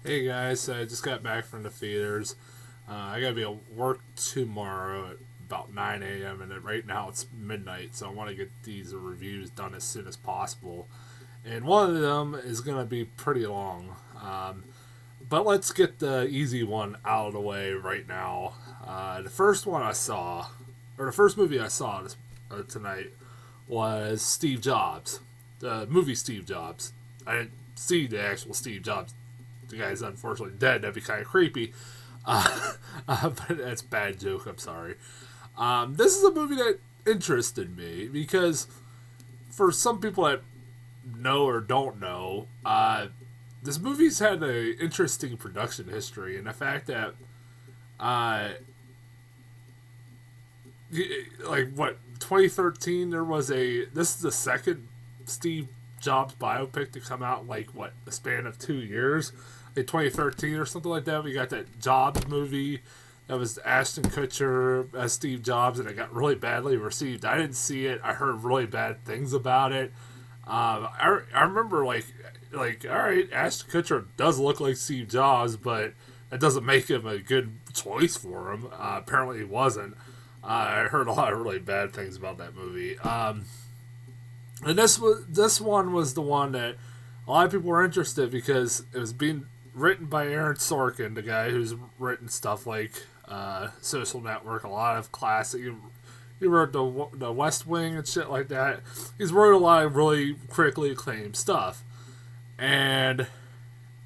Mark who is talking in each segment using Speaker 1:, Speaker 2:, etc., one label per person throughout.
Speaker 1: Hey guys, so I just got back from the theaters. I gotta be at work tomorrow at about 9 a.m. and right now it's midnight, so I want to get these reviews done as soon as possible. And one of them is gonna be pretty long. But let's get the easy one out of the way right now. The first one I saw, or the first movie I saw tonight, was Steve Jobs, the movie Steve Jobs. I didn't see the actual Steve Jobs. The guy's unfortunately dead. That'd be kind of creepy. But that's a bad joke. I'm sorry. This is a movie that interested me because for some people that know or don't know, this movie's had an interesting production history, and the fact that, uh, like what 2013, there was this is the second Steve Jobs biopic to come out in like what the span of 2 years, like 2013 or something like that. We got that Jobs movie that was Ashton Kutcher as Steve Jobs, and it got really badly received. I didn't see it. I heard really bad things about it. I remember like all right, Ashton Kutcher does look like Steve Jobs, but that doesn't make him a good choice for him. Apparently, he wasn't. I heard a lot of really bad things about that movie. And this one was the one that a lot of people were interested because it was being written by Aaron Sorkin, the guy who's written stuff like Social Network, a lot of classic. He wrote the West Wing and shit like that. He's wrote a lot of really critically acclaimed stuff. And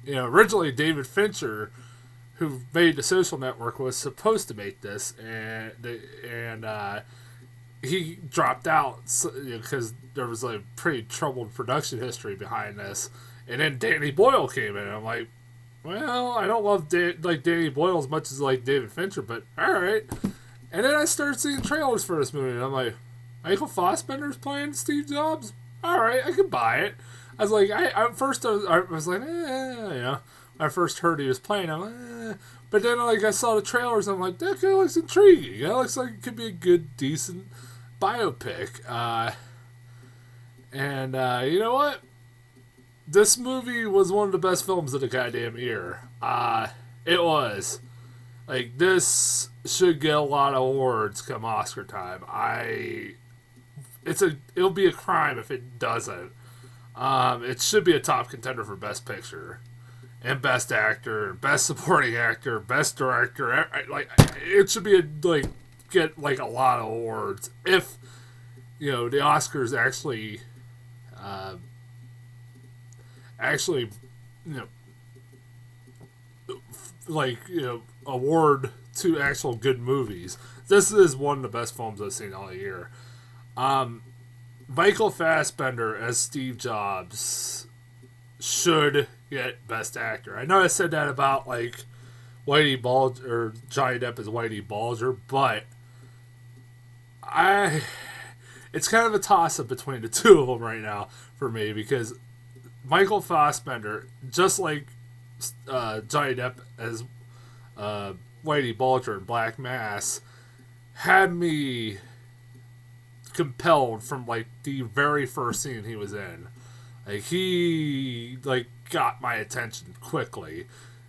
Speaker 1: originally David Fincher, who made the Social Network, was supposed to make this, and he dropped out because there was a pretty troubled production history behind this. And then Danny Boyle came in, and I'm like, well, I don't love Danny Boyle as much as like David Fincher, but all right. And then I started seeing trailers for this movie, and I'm like, Michael Fassbender's playing Steve Jobs? All right, I can buy it. I was like, I was like, When I first heard he was playing, I'm like, But then like I saw the trailers, and I'm like, that guy looks intriguing. That looks like it could be a good, decent biopic. You know what? This movie was one of the best films of the goddamn year. It was. Like, this should get a lot of awards come Oscar time. It'll be a crime if it doesn't. It should be a top contender for Best Picture, and Best Actor, Best Supporting Actor, Best Director. It should be get like a lot of awards if the Oscars actually award to actual good movies. This is one of the best films I've seen all year. Michael Fassbender as Steve Jobs should get Best Actor. I know I said that about like Whitey Bulger or Johnny Depp as Whitey Bulger, but it's kind of a toss up between the two of them right now for me because Michael Fassbender, just like Johnny Depp as Whitey Bulger in Black Mass, had me compelled from like the very first scene he was in. Like he got my attention quickly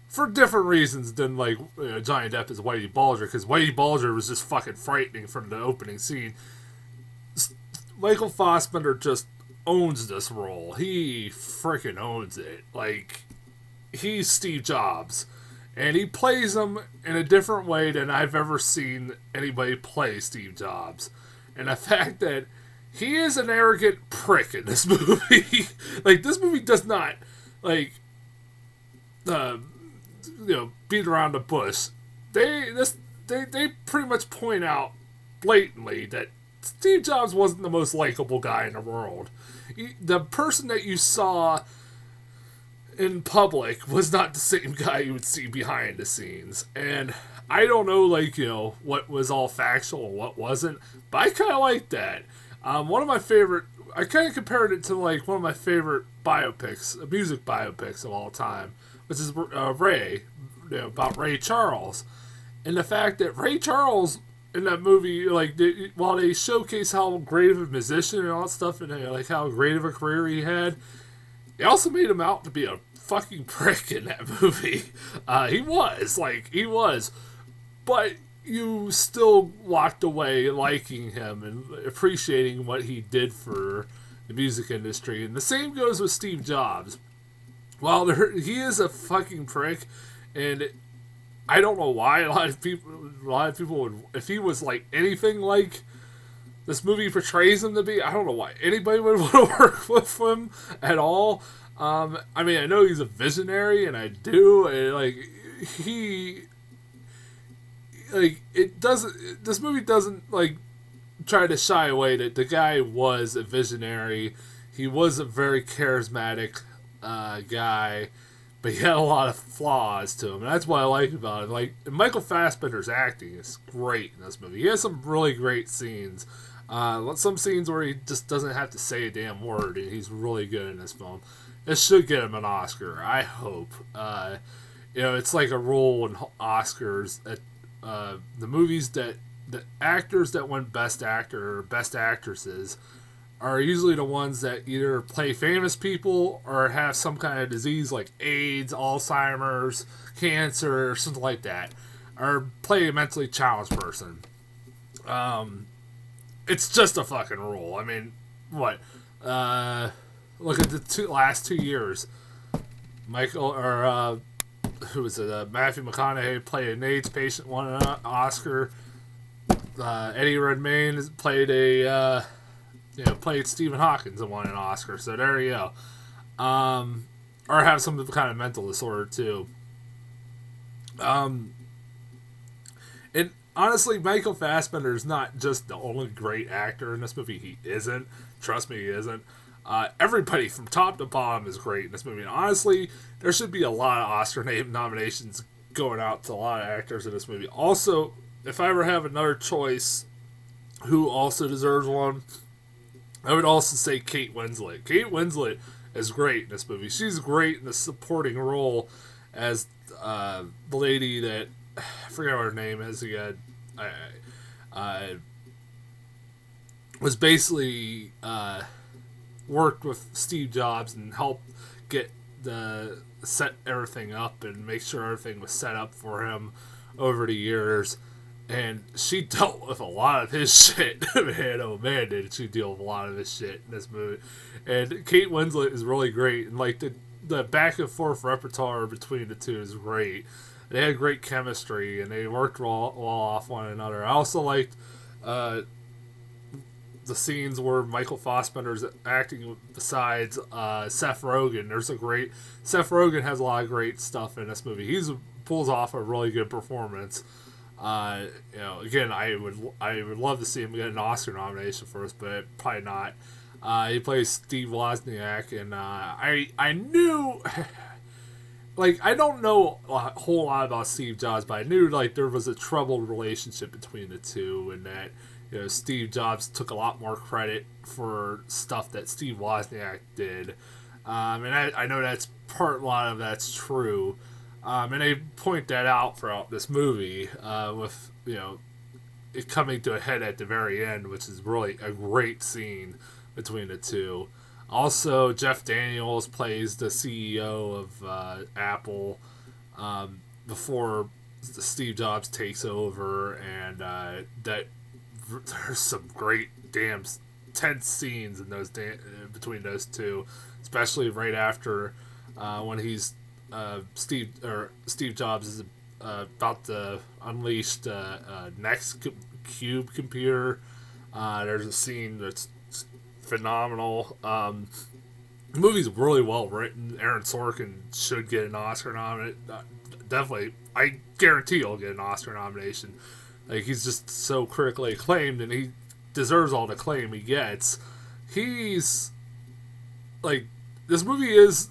Speaker 1: for different reasons than Johnny Depp as Whitey Bulger, because Whitey Bulger was just fucking frightening from the opening scene. Michael Fassbender just owns this role. He freaking owns it. Like, he's Steve Jobs, and he plays him in a different way than I've ever seen anybody play Steve Jobs. And the fact that he is an arrogant prick in this movie. This movie does not beat around the bush. They pretty much point out blatantly that Steve Jobs wasn't the most likable guy in the world. The person that you saw in public was not the same guy you would see behind the scenes. And I don't know, what was all factual and what wasn't, but I kind of like that. One of my favorite, I kind of compared it to, one of my favorite biopics, music biopics of all time, which is Ray, about Ray Charles. And the fact that Ray Charles in that movie, while they showcase how great of a musician and all that stuff, and how great of a career he had, they also made him out to be a fucking prick in that movie. He was. But you still walked away liking him and appreciating what he did for the music industry. And the same goes with Steve Jobs. Well, he is a fucking prick, and I don't know why a lot of people would, if he was like anything like this movie portrays him to be, I don't know why anybody would want to work with him at all. I mean, I know he's a visionary, and I do, and it doesn't. This movie doesn't try to shy away that the guy was a visionary. He was a very charismatic guy, but he had a lot of flaws to him, and that's what I like about it. Michael Fassbender's acting is great in this movie. He has some really great scenes. Some scenes where he just doesn't have to say a damn word, and he's really good in this film. It should get him an Oscar, I hope. It's like a rule in Oscars that the movies that the actors that win Best Actor or Best Actresses are usually the ones that either play famous people or have some kind of disease like AIDS, Alzheimer's, cancer, or something like that, or play a mentally challenged person. It's just a fucking rule. I mean, what? Look at the last 2 years. Who was it? Matthew McConaughey played an AIDS patient, won an Oscar. Eddie Redmayne played played Stephen Hawking and won an Oscar. So there you go. Or have some kind of mental disorder too. And honestly, Michael Fassbender is not just the only great actor in this movie. He isn't. Trust me, he isn't. Everybody from top to bottom is great in this movie. And honestly, there should be a lot of Oscar nominations going out to a lot of actors in this movie. Also, if I ever have another choice who also deserves one, I would also say Kate Winslet. Kate Winslet is great in this movie. She's great in the supporting role as the lady that, I forget what her name is again, was basically worked with Steve Jobs and helped set everything up and make sure everything was set up for him over the years. And she dealt with a lot of his shit. Man, oh man, did she deal with a lot of his shit in this movie. And Kate Winslet is really great. And the back and forth repertoire between the two is great. They had great chemistry and they worked well off one another. I also liked the scenes where Michael Fassbender's acting besides Seth Rogen. Seth Rogen has a lot of great stuff in this movie. He pulls off a really good performance. Again, I would love to see him get an Oscar nomination for us, but probably not. He plays Steve Wozniak, and I knew, I don't know a whole lot about Steve Jobs, but I knew there was a troubled relationship between the two, and that Steve Jobs took a lot more credit for stuff that Steve Wozniak did, and I know a lot of that's true. And they point that out throughout this movie, with it coming to a head at the very end, which is really a great scene between the two. Also, Jeff Daniels plays the CEO of Apple before Steve Jobs takes over, and that there's some great damn tense scenes in between those two, especially right after when he's. Steve Jobs is about to unleash the next cube computer. There's a scene that's phenomenal. The movie's really well written. Aaron Sorkin should get an Oscar nomination. Definitely, I guarantee he'll get an Oscar nomination. He's just so critically acclaimed, and he deserves all the acclaim he gets. This movie is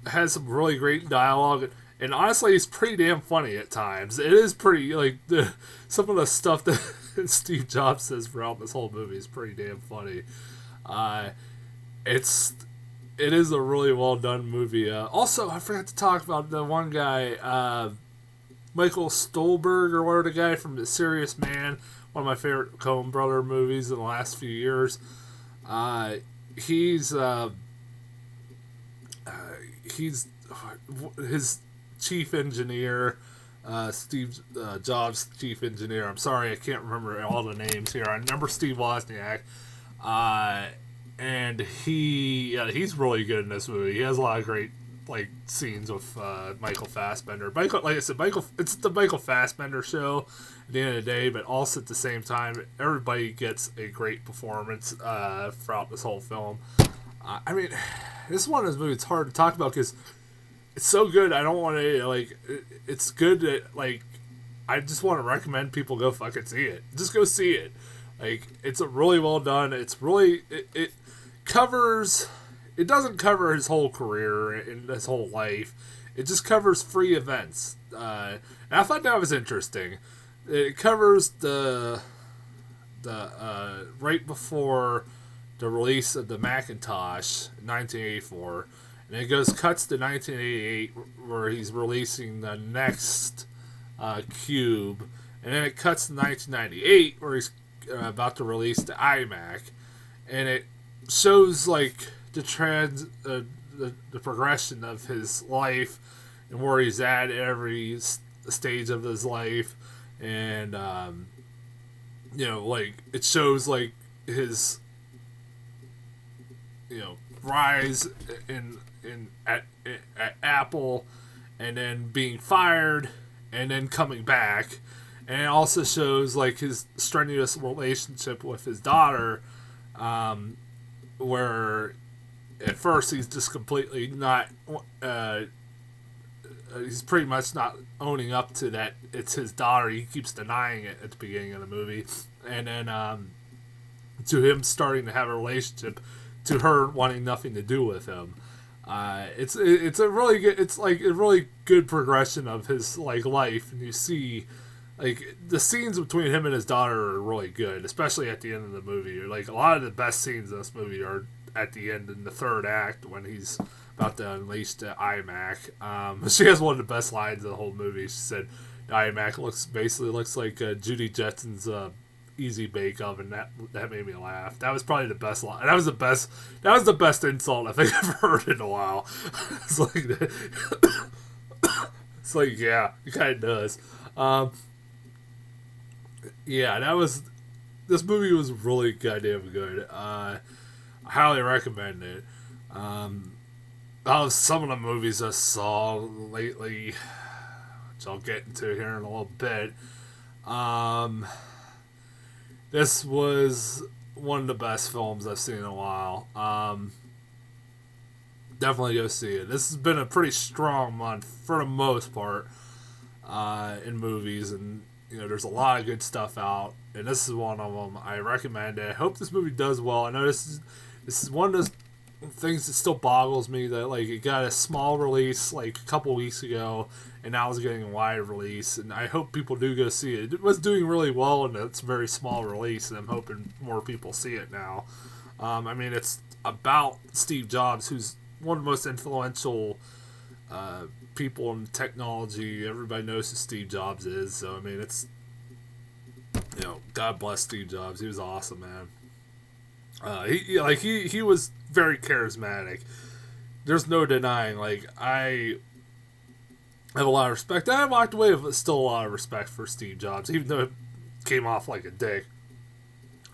Speaker 1: has some really great dialogue, and honestly, it's pretty damn funny at times. It is pretty, some of the stuff that Steve Jobs says throughout this whole movie is pretty damn funny. It is a really well done movie. Also, I forgot to talk about the one guy, Michael Stolberg, or whatever, the guy from The Serious Man, one of my favorite Coen Brother movies in the last few years. He's his chief engineer, Steve Jobs' chief engineer. I'm sorry, I can't remember all the names here. I remember Steve Wozniak, and he's really good in this movie. He has a lot of great scenes with Michael Fassbender. Michael, like I said, it's the Michael Fassbender show at the end of the day, but also at the same time, everybody gets a great performance throughout this whole film. I mean, this is one of those movies it's hard to talk about because it's so good. I don't want to it's good that I just want to recommend people go fucking see it. Just go see it. It's a really well done. It's really it covers. It doesn't cover his whole career and his whole life. It just covers free events. And I thought that was interesting. It covers the right before the release of the Macintosh in 1984. And it cuts to 1988 where he's releasing the next Cube. And then it cuts to 1998 where he's about to release the iMac. And it shows the progression of his life and where he's at every stage of his life, and it shows his rise at Apple, and then being fired, and then coming back, and it also shows his strenuous relationship with his daughter, where at first he's just completely not he's pretty much not owning up to that it's his daughter. He keeps denying it at the beginning of the movie, and then to him starting to have a relationship, to her wanting nothing to do with him. It's a really good, it's a really good progression of his life, and you see the scenes between him and his daughter are really good, especially at the end of the movie. A lot of the best scenes in this movie are at the end in the third act when he's about to unleash the iMac. She has one of the best lines of the whole movie. She said, "The iMac basically looks like Judy Jetsen's Easy Bake Oven." That made me laugh. That was probably the best line. That was the best insult I think I've heard in a while. It's yeah, it kind of does. Yeah, this movie was really goddamn good. I highly recommend it. Some of the movies I saw lately, which I'll get into here in a little bit. This was one of the best films I've seen in a while. Definitely go see it. This has been a pretty strong month for the most part in movies, and there's a lot of good stuff out, and this is one of them. I recommend it. I hope this movie does well. I know this is one of those things that still boggles me that it got a small release a couple weeks ago, and now it's getting a wide release, and I hope people do go see it. It was doing really well, and it's a very small release, and I'm hoping more people see it now. I mean, it's about Steve Jobs, who's one of the most influential people in technology. Everybody knows who Steve Jobs is, so I mean, it's God bless Steve Jobs. He was awesome, man. He was very charismatic. There's no denying. I have a lot of respect. I walked away with still a lot of respect for Steve Jobs, even though it came off like a dick.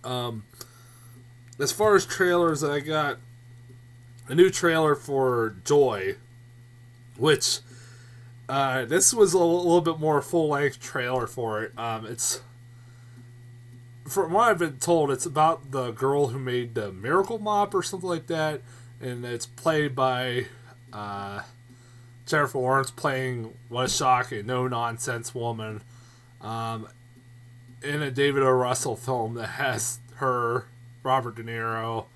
Speaker 1: As far as trailers, I got a new trailer for Joy, which this was a little bit more full-length trailer for it. It's, from what I've been told, it's about the girl who made the Miracle Mop or something like that, and it's played by Jennifer Lawrence playing What a Shocking, no-nonsense woman in a David O. Russell film that has her, Robert De Niro,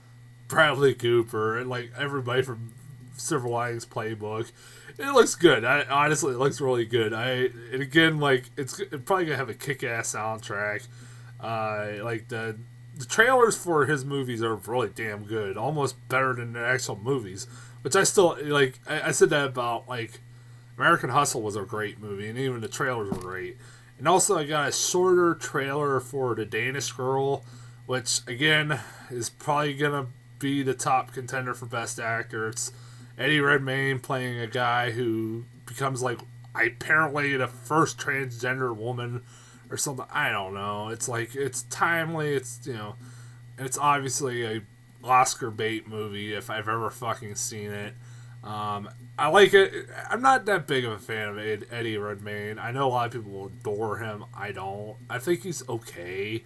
Speaker 1: Bradley Cooper, and everybody from Silver Linings Playbook. It looks good. Honestly, it looks really good. And again, it's probably gonna have a kick-ass soundtrack. The trailers for his movies are really damn good, almost better than the actual movies. Which I still I said that about American Hustle was a great movie, and even the trailers were great. And also, I got a shorter trailer for The Danish Girl, which again is probably gonna be the top contender for Best Actor. Eddie Redmayne playing a guy who becomes like apparently the first transgender woman or something. I don't know. It's like it's timely. It's it's obviously a Oscar bait movie if I've ever fucking seen it. I like it. I'm not that big of a fan of Eddie Redmayne. I know a lot of people adore him. I don't. I think he's okay.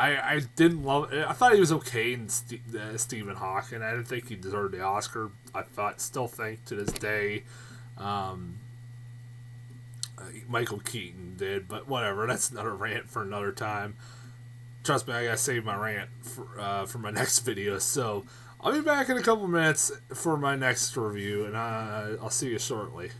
Speaker 1: I didn't love. I thought he was okay in Stephen Hawking. I didn't think he deserved the Oscar. Still think to this day, um, Michael Keaton did. But whatever. That's another rant for another time. Trust me, I gotta save my rant for my next video. So I'll be back in a couple minutes for my next review, and I'll see you shortly.